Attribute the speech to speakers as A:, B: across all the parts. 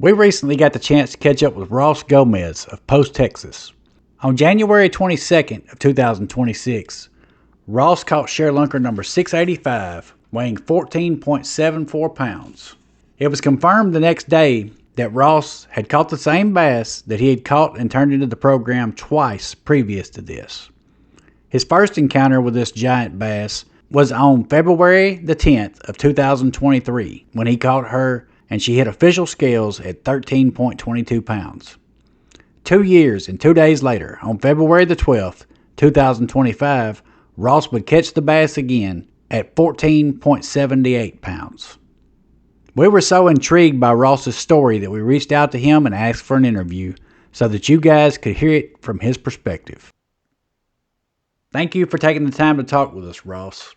A: We recently got the chance to catch up with Ross Gomez of Post, Texas. On January 22nd of 2026, Ross caught ShareLunker number 685, weighing 14.74 pounds. It was confirmed the next day that Ross had caught the same bass that he had caught and turned into the program twice previous to this. His first encounter with this giant bass was on February the 10th of 2023 when he caught her and she hit official scales at 13.22 pounds. 2 years and 2 days later, on February the 12th, 2025, Ross would catch the bass again at 14.78 pounds. We were so intrigued by Ross's story that we reached out to him and asked for an interview so that you guys could hear it from his perspective. Thank you for taking the time to talk with us, Ross.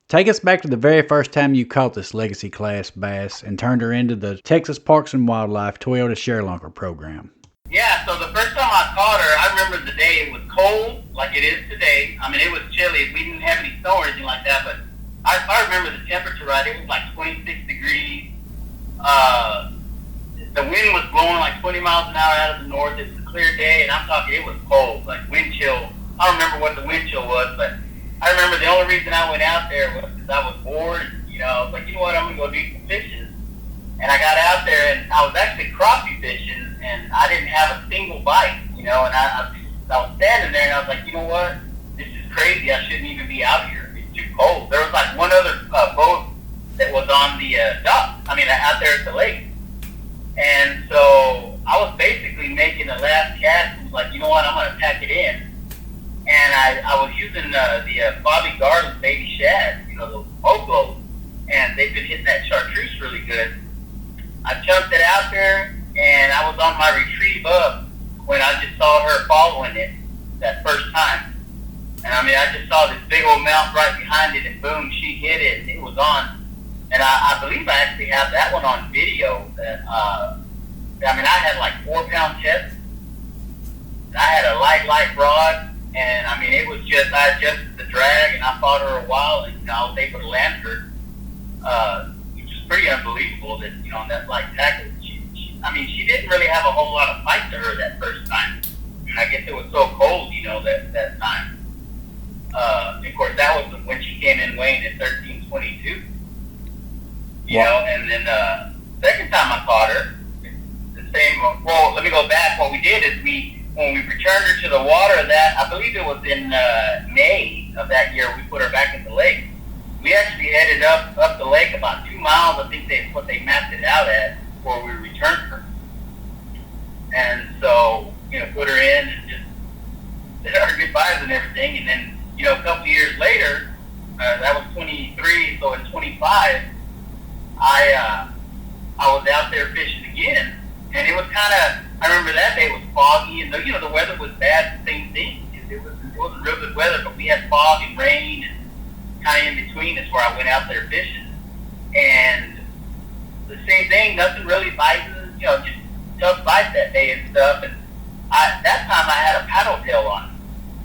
A: Take us back to the very first time you caught this Legacy Class bass and turned her into the Texas Parks and Wildlife Toyota ShareLunker program.
B: Yeah, so the first time I caught her, I remember the day it was cold, like it is today. I mean, it was chilly. We didn't have any snow or anything like that, but I remember the temperature right. It was like 26 degrees. The wind was blowing like 20 miles an hour out of the north. It was a clear day, and I'm talking, it was cold, like wind chill. I don't remember what the wind chill was, but I remember the only reason I went out there was because I was bored. I was like, you know what, I'm going to go do some fishing. And I got out there, and I was actually crappie fishing, and I didn't have a single bite, and I was standing there, and I was like, you know what, this is crazy. I shouldn't even be out here. It's too cold. There was like one other boat that was on the dock, out there at the lake. And so I was basically making the last cast, and was like, you know what, I'm going to pack it in. And I was using the Bobby Garland baby shad, the Oglo, and they've been hitting that chartreuse really good. I chunked it out there, and I was on my retrieve up when I just saw her following it that first time. And I just saw this big old mount right behind it, and boom, she hit it, and it was on. And I believe I actually have that one on video. That I had like 4 pound test. I had a light rod. And it was just, I adjusted the drag, and I fought her a while, and I was able to land her, which is pretty unbelievable that, on that light tackle, she didn't really have a whole lot of fight to her that first time. And I guess it was so cold, that time. Of course, that was when she came in weighing at 13.22. And then second time I caught her, the same. Well, let me go back. What we did is when we returned her to the water, I believe it was in May of that year, we put her back in the lake. We actually headed up the lake about 2 miles. I think that's what they mapped it out at before we returned her. And so, put her in and just did our goodbyes and everything. And then, a couple of years later, that was 23, so in 25, I was out there fishing again. And it was kind of, I remember that day was foggy, and the weather was bad, the same thing. It wasn't real good weather, but we had fog and rain, and kind of in between is where I went out there fishing. And the same thing, nothing really biting, just tough bites that day and stuff. And that time I had a paddle tail on it,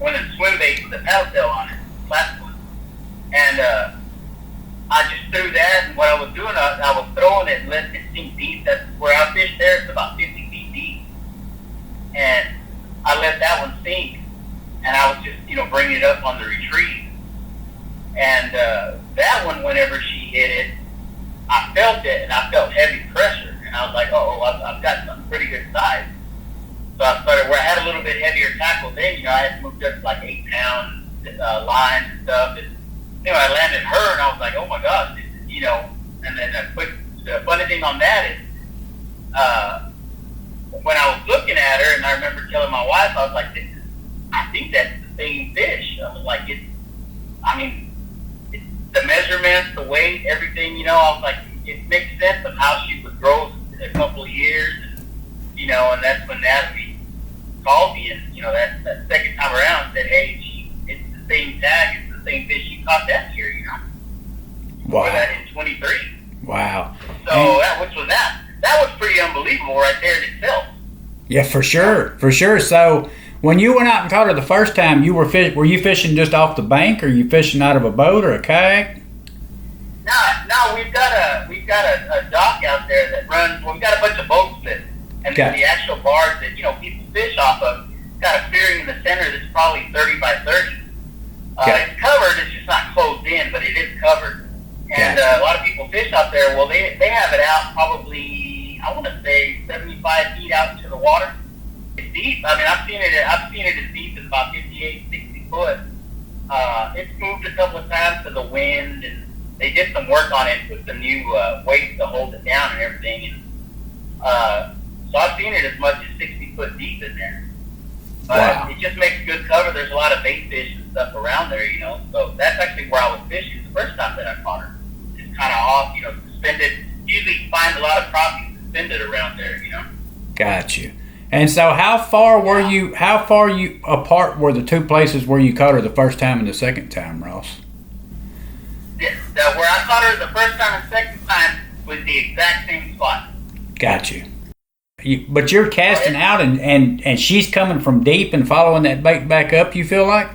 B: one of the swim baits with a paddle tail on it, flat one. And I just threw that, and what I was doing, I was throwing it and letting it sink deep. That's where I fish there. It's about 50 feet deep. And I let that one sink, and I was just, bringing it up on the retrieve. And that one, whenever she hit it, I felt it, and I felt heavy pressure. And I was like, I've got something pretty good size. So I started, where I had a little bit heavier tackle then, I had moved up to like 8 pound lines and stuff. And I landed her, and I was like, oh my gosh, and then the funny thing on that is, when I was looking at her, and I remember telling my wife, I was like, I think that's the same fish. I was like, it's the measurements, the weight, everything, I was like, it makes sense of how she would grow in a couple of years, and that's when Natalie called me, and, that second time around said, hey, it's the same tag, it's the same fish you caught that year,
A: Wow.
B: Or that in 23.
A: Wow.
B: So that was pretty unbelievable right there in itself.
A: Yeah, for sure. So when you went out and caught her the first time, were you fishing just off the bank, or you fishing out of a boat or a kayak?
B: No, we've got a dock out there that runs. Well, we've got a bunch of boat slips
A: Gotcha.
B: the actual bars that, people fish off of, got a clearing in the center that's probably 30 by 30. It's covered, it's just not closed in, but it is covered. And a lot of people fish out there. Well, they have it out probably, I want to say 75 feet out into the water. It's deep. I mean, I've seen it as deep as about 58, 60 foot. It's moved a couple of times to the wind, and they did some work on it with some new weights to hold it down and everything. And so I've seen it as much as 60 foot deep in there.
A: Wow.
B: It just makes good cover. There's a lot of bait fish and stuff around there, So that's actually where I was fishing the first time that I caught her. Just kind of off, suspended. Usually find a lot of crappie suspended around there,
A: Got you. And so how far you apart were the two places where you caught her the first time and the second time, Ross?
B: Yeah, where I caught her the first time and second time was the exact same spot.
A: Got you. But you're casting out and she's coming from deep and following that bait back up, you feel like?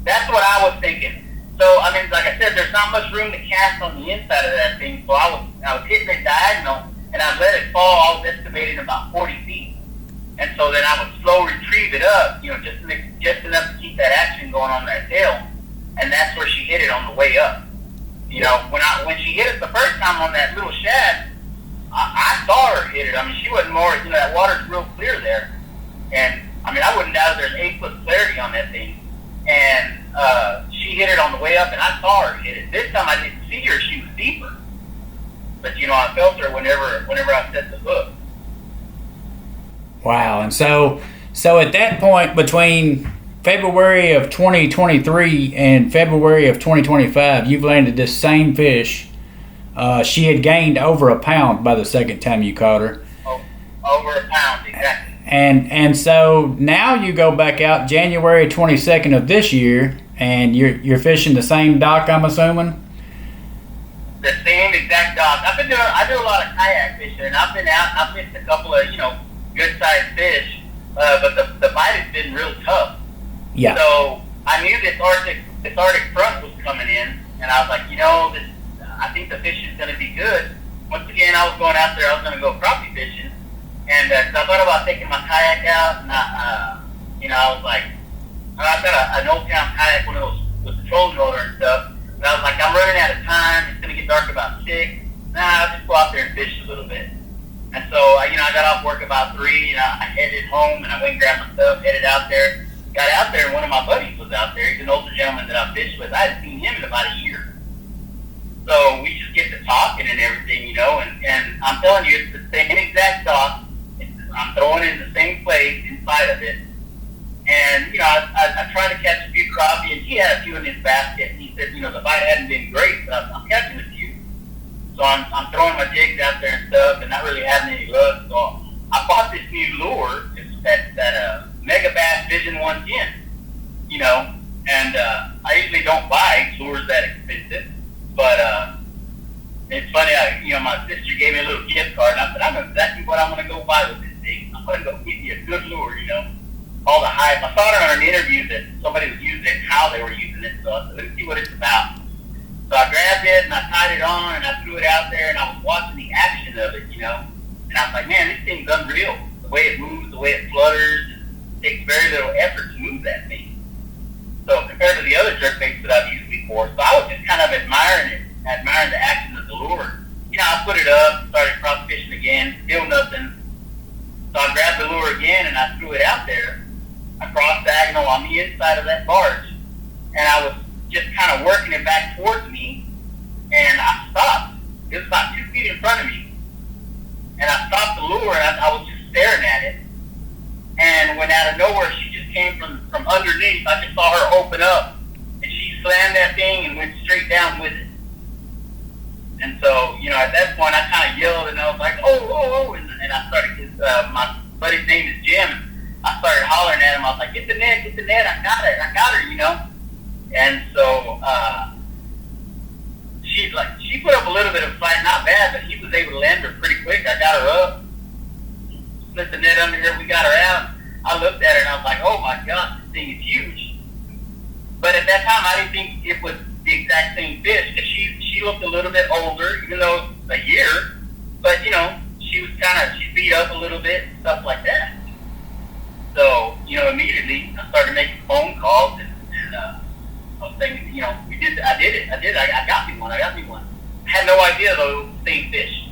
B: That's what I was thinking. So, I mean, like I said, there's not much room to cast on the inside of that thing, so I was hitting it diagonal, and I let it fall. I was estimating about 40 feet. And so then I would slow retrieve it up, just enough to keep that action going on that tail. And that's where she hit it on the way up. When she hit it the first time on that little shad, I saw her hit it. I mean, she wasn't more, that water's real clear there. And, I mean, I wouldn't doubt there's 8 foot clarity on that thing. And she hit it on the way up, and I saw her hit it. This time I didn't see her. She was deeper. But, I felt her whenever I set the hook.
A: Wow. And so at that point, between February of 2023 and February of 2025, you've landed this same fish. She had gained over a pound by the second time you caught her.
B: Oh, over a pound, exactly.
A: And so now you go back out January 22nd of this year, and you're fishing the same dock, I'm assuming?
B: The same exact dock. I do a lot of kayak fishing, and I've been out and I've fished a couple of, good-sized fish, but the bite has been real tough.
A: Yeah.
B: So I knew this Arctic front was coming in, and I was like, I think the fishing's going to be good. Once again, I was going out there. I was going to go crappie fishing, and so I thought about taking my kayak out, and I was like, I've got an old town kayak, one of those with the trolling motor and stuff. And I was like, I'm running out of time. It's going to get dark about 6. I'll just go out there and fish a little bit. And so, I got off work about 3, and I headed home, and I went and grabbed my stuff, headed out there. Got out there, and one of my buddies was out there. He's an older gentleman that I fished with. I hadn't seen him in about a year. So we just get to talking and everything, and I'm telling you, it's the same exact dock. I'm throwing it in the same place inside of it. And, I tried to catch a few crappie, and he had a few in his basket. And he said, the bite hadn't been great, but I'm catching a few. So I'm throwing my jigs out there and stuff, and not really having any luck. So I bought this new lure. It's that Mega Bass Vision 110, and I usually don't buy lures that expensive. But it's funny, my sister gave me a little gift card, and I said, I know exactly what I'm going to go buy with this thing. I'm going to go get you a good lure, all the hype. I saw it on an interview that somebody was using it, how they were using it, so I said, let's see what it's about. So I grabbed it, and I tied it on, and I threw it out there, and I was watching the action of it, and I was like, man, this thing's unreal. The way it moves, the way it flutters, it takes very little effort to move that thing. So compared to the other jerkbaits that I've used before, so I was just kind of admiring the action of the lure. I put it up, started cross fishing again, still nothing. So I grabbed the lure again and I threw it out there across diagonal on the inside of that barge. And I was just kind of working it back towards me, and I stopped. It was about 2 feet in front of me. And I stopped the lure, and I was just staring at it. And when out of nowhere, she just came from underneath. I just saw her open up, and she slammed that thing and went straight down with it. And so, at that point, I kind of yelled, and I was like, oh, and I started, my buddy's name is Jim. I started hollering at him. I was like, get the net, I got her, And so, she put up a little bit of fight, not bad, but he was able to land her pretty quick. I got her up, slid the net under her, we got her out. I looked at her, and I was like, oh my gosh, this thing is huge. But at that time, I didn't think it was the exact same fish, because she looked a little bit older, even though it's a year. But she's speed up a little bit, stuff like that. So, immediately I started making phone calls and I was saying, I got me one. I had no idea though, same fish,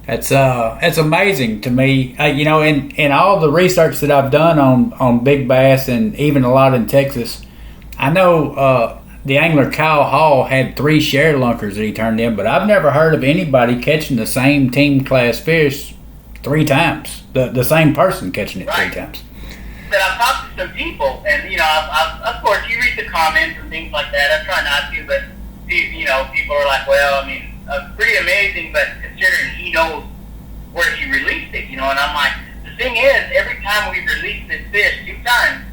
A: It's amazing to me. In all the research that I've done on big bass and even a lot in Texas, I know the angler Kyle Hall had 3 ShareLunkers that he turned in, but I've never heard of anybody catching the same team class fish 3 times. The same person catching it 3 times.
B: But I've talked to some people, and I've, of course, you read the comments and things like that. I try not to, but people are like, well, I mean, pretty amazing, but considering he knows where he released it, and I'm like, the thing is, every time we released this fish 2 times,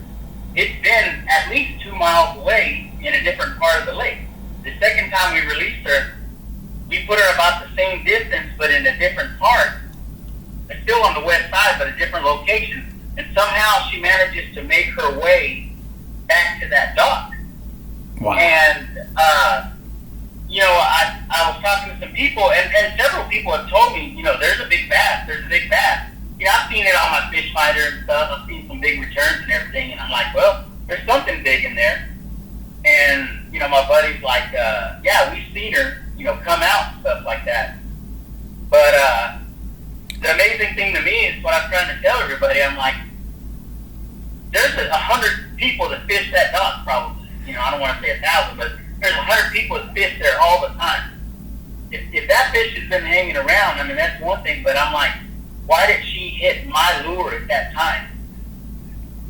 B: it's been at least 2 miles away in a different part of the lake. The second time we released her, we put her about the same distance, but in a different part. It's still on the west side, but a different location. And somehow she manages to make her way back to that dock.
A: Wow.
B: And, I was talking to some people, and several people have told me, there's a big bass. I've seen it on my fish finder and stuff. I've seen some big returns and everything, and I'm like, well, there's something big in there. And, my buddy's like, yeah, we've seen her, come out and stuff like that. But the amazing thing to me is what I'm trying to tell everybody. I'm like, there's 100 people that fish that dock probably. I don't want to say 1,000, but there's 100 people that fish there all the time. If that fish has been hanging around, I mean, that's one thing, but I'm like, why did she hit my lure at that time?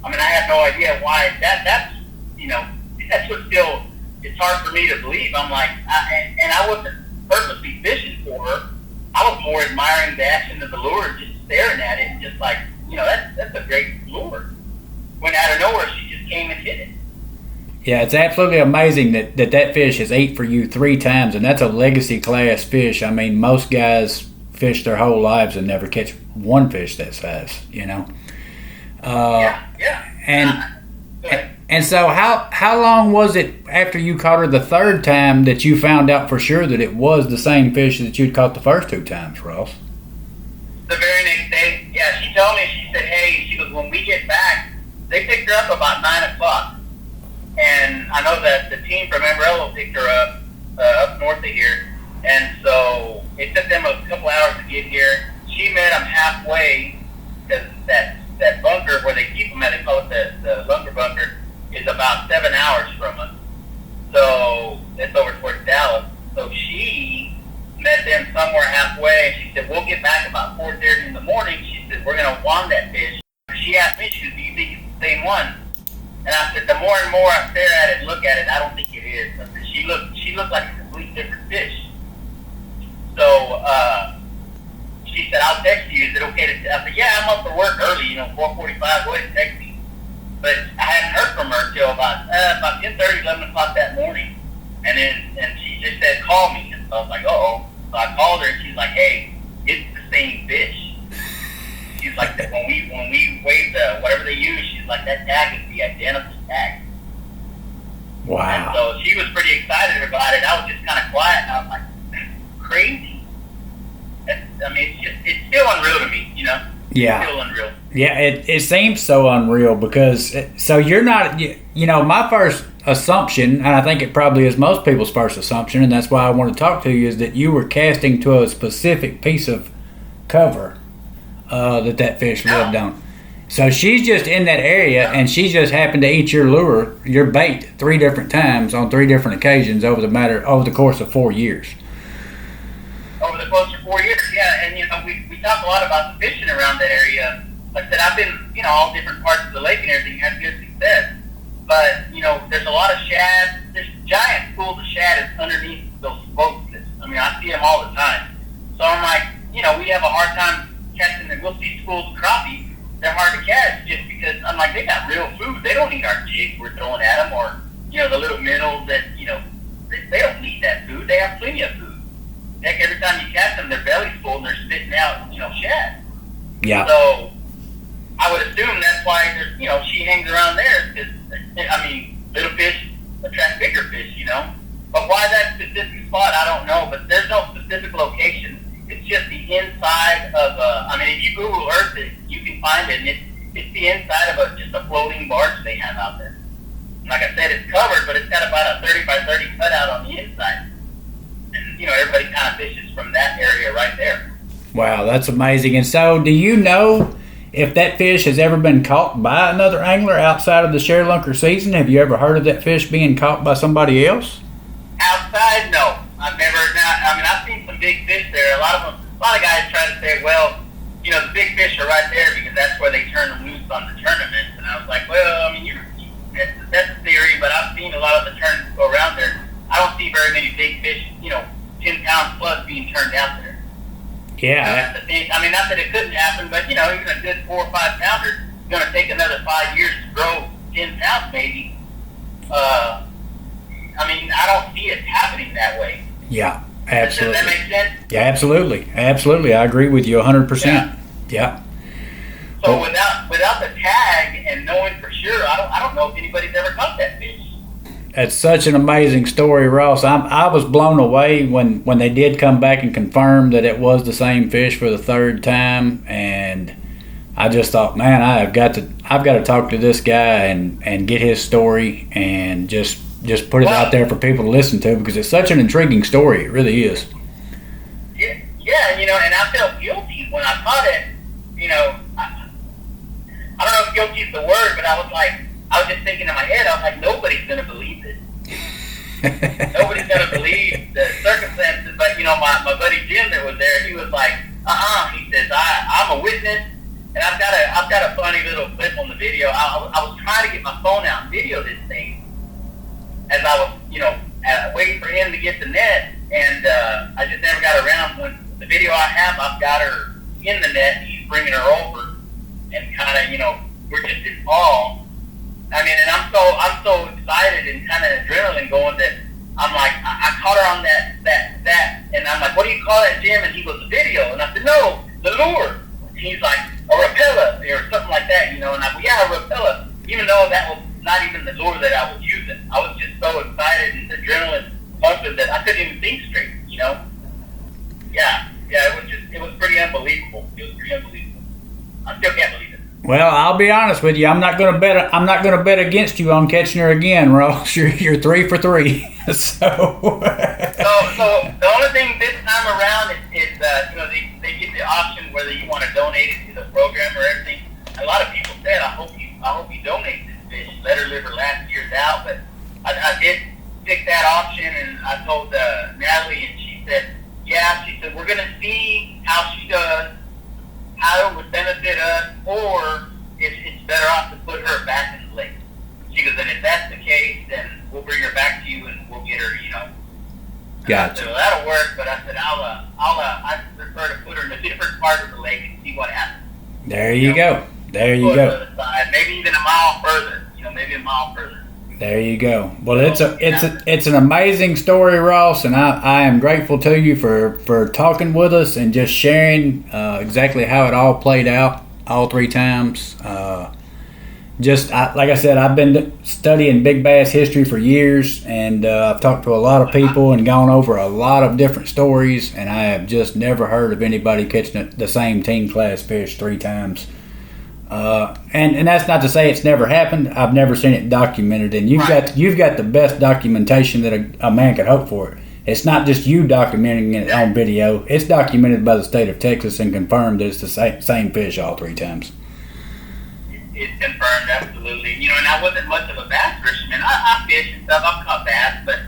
B: I mean, I have no idea why. That's what still, it's hard for me to believe. I'm like, I wasn't purposely fishing for her. I was more admiring the action of the lure, just staring at it, and just like, that's a great lure. When out of nowhere, she just came and hit it.
A: Yeah, it's absolutely amazing that fish has ate for you 3 times, and that's a legacy class fish. I mean, most guys fish their whole lives and never catch one fish that size,
B: Yeah.
A: And so how long was it after you caught her the 3rd time that you found out for sure that it was the same fish that you'd caught the first 2 times, Ross?
B: The very next day, yeah, she told me, she said, hey, she goes, when we get back, they picked her up about 9 o'clock. And I know that the team from Amarillo picked her up north of here. And so it took them a couple hours to get here. She met them halfway, because that bunker where they keep them at, they call it the lunker bunker, is about 7 hours from us. So it's over towards Dallas. So she met them somewhere halfway. She said, we'll get back about 4:30 in the morning. She said, we're going to wand that fish. She asked me, she said, do you think it's the same one? And I said, the more and more I stare at it and look at it, I don't think it is. I said, she looked like a completely different fish. So she said, I'll text you. Is it okay to I said, yeah, I'm up for work early, 4:45, go ahead and text me. But I hadn't heard from her till about 10:30, 11 o'clock that morning. And she just said, call me. And so I was like, uh-oh. So I called her, and she's like, hey, it's the same fish. She's like, when we weighed whatever they use, she's like, that tag is the identical tag.
A: Wow.
B: And so she was pretty excited about it. I was just kind of quiet, and I was like, that's crazy. It's still unreal to me,
A: Yeah.
B: It's still unreal.
A: Yeah, it seems so unreal because, so you're not, my first assumption, and I think it probably is most people's first assumption, and that's why I want to talk to you, is that you were casting to a specific piece of cover that fish lived on. So she's just in that area, and she just happened to eat your bait 3 different times on 3 different occasions over the course of 4 years.
B: Over the course of 4 years, yeah, and we talk a lot about the fishing around that area. Like I said, I've been, all different parts of the lake and everything, had good success. But, there's a lot of shad. There's giant pools of shad underneath those boats. I mean, I see them all the time. So I'm like, we have a hard time catching them. We'll see schools of crappie. They're hard to catch just because, I'm like, they got real food. They don't need our jig we're throwing at them, or, the little minnows that, they don't need that food. They have plenty of food. Heck, every time you catch them, their belly's full and they're spitting out, shad.
A: Yeah.
B: So I would assume that's why there's, she hangs around there, because, little fish attract bigger fish, But why that specific spot, I don't know. But there's no specific location. It's just the the inside of if you Google Earth it, you can find it, and it's the inside of just a floating barge they have out there. And like I said, it's covered, but it's got about a 30 by 30 cutout on the inside. And, everybody kind of fishes from that area right there.
A: Wow, that's amazing. And so, do you know if that fish has ever been caught by another angler outside of the ShareLunker season? Have you ever heard of that fish being caught by somebody else?
B: Outside, no. I've never. I've seen some big fish there. A lot of guys try to say, well, the big fish are right there because that's where they turn them loose on the tournaments. And I was like, well, that's a theory, but I've seen a lot of the tournaments go around there. I don't see very many big fish, 10 pounds plus being turned out there.
A: Yeah.
B: That's the thing. Not that it couldn't happen, but even a good 4 or 5 pounder is going to take another 5 years to grow 10 pounds, maybe. I don't see it happening that way.
A: Yeah, absolutely.
B: Does that make sense?
A: Yeah, absolutely. Absolutely. I agree with you 100%. Yeah.
B: So without the tag and knowing for sure, I don't know if anybody's ever caught that fish.
A: It's such an amazing story, Ross. I was blown away when they did come back and confirm that it was the same fish for the third time, and I just thought, man, I've got to talk to this guy and get his story and just put it out there for people to listen to, because it's such an intriguing story. It really is.
B: Yeah, and I felt guilty when I caught it. I don't know if guilty is the word, but I was just thinking in my head, I was like, nobody's going to believe this. Nobody's going to believe the circumstances. But, my buddy Jim that was there, he was like, he says, I'm a witness, and I've got a funny little clip on the video. I was trying to get my phone out and video this thing as I was, waiting for him to get the net, and I just never got around. When the video I have, I've got her in the net, he's bringing her over, and kind of, we're just in awe. And I'm so excited and kind of adrenaline going that I'm like, I caught her on that, and I'm like, what do you call that, Jim? And he goes, the video. And I said, no, the lure. And he's like, a rapella or something like that, And I go, yeah, a rapella. Even though that was not even the lure that I was using. I was just so excited and adrenaline pumping that I couldn't even think straight, Yeah, it was pretty unbelievable. It was pretty unbelievable. I still can't believe it.
A: Well, I'll be honest with you. I'm not going to bet against you on catching her again, Ross. You're 3 for 3. So
B: the only thing this time around is they get the option whether you want to donate it to the program or everything. A lot of people said, I hope you donate this fish. Let her live her last years out. But I did pick that option, and I told Natalie, and she said, yeah. She said, we're going to see how she does, how it would benefit us, or if it's better off to put her back in the lake. She goes, and if that's the case, then we'll bring her back to you and we'll get her,
A: Gotcha.
B: So that'll work, but I said, I prefer to put her in a different part of the lake and see what happens.
A: There you go. There you go.
B: Maybe even a mile further, maybe a mile further.
A: There you go. Well, it's an amazing story, Ross, and I am grateful to you for talking with us and just sharing exactly how it all played out all 3 times. Like I said, I've been studying big bass history for years, and I've talked to a lot of people and gone over a lot of different stories, and I have just never heard of anybody catching the same team class fish 3 times. And that's not to say it's never happened. I've never seen it documented, and you've got the best documentation that a man could hope for. It's not just you documenting it on video. It's documented by the state of Texas and confirmed that it's the same fish all 3 times.
B: It's confirmed, absolutely. And I wasn't much of a bass fisherman. I fish and stuff. I've caught bass, but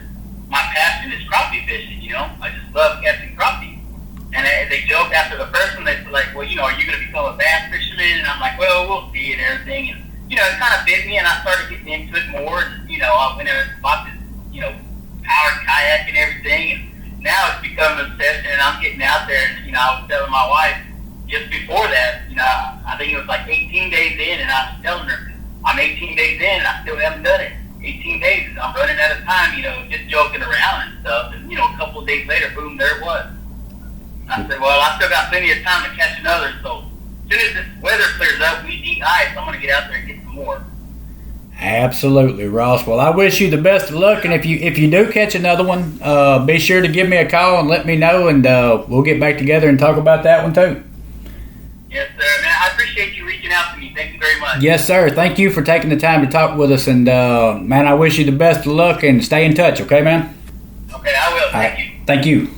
B: my passion is crappie fishing. I just love catching crappie. And they joked after the first one, they said, like, well, are you going to become a bass fisherman? And I'm like, well, we'll see and everything. And, it kind of bit me, and I started getting into it more. And, I went and bought this, powered kayak and everything. And now it's become an obsession, and I'm getting out there. And, I was telling my wife just before that, I think it was like 18 days in, and I was telling her, I'm 18 days in, and I still haven't done it. 18 days, I'm running out of time, just joking around and stuff. And, a couple of days later, boom, there it was. I said, well, I still got plenty of time to catch another, so as soon as this weather clears up, we eat ice, I'm going to get out there and get some more.
A: Absolutely, Ross. Well, I wish you the best of luck, and if you do catch another one, be sure to give me a call and let me know, and we'll get back together and talk about that one too.
B: Yes, sir. Man, I appreciate you reaching out to me. Thank you very much.
A: Yes, sir. Thank you for taking the time to talk with us, and man, I wish you the best of luck, and stay in touch. Okay, man.
B: Okay, I will. Thank you.
A: Thank you.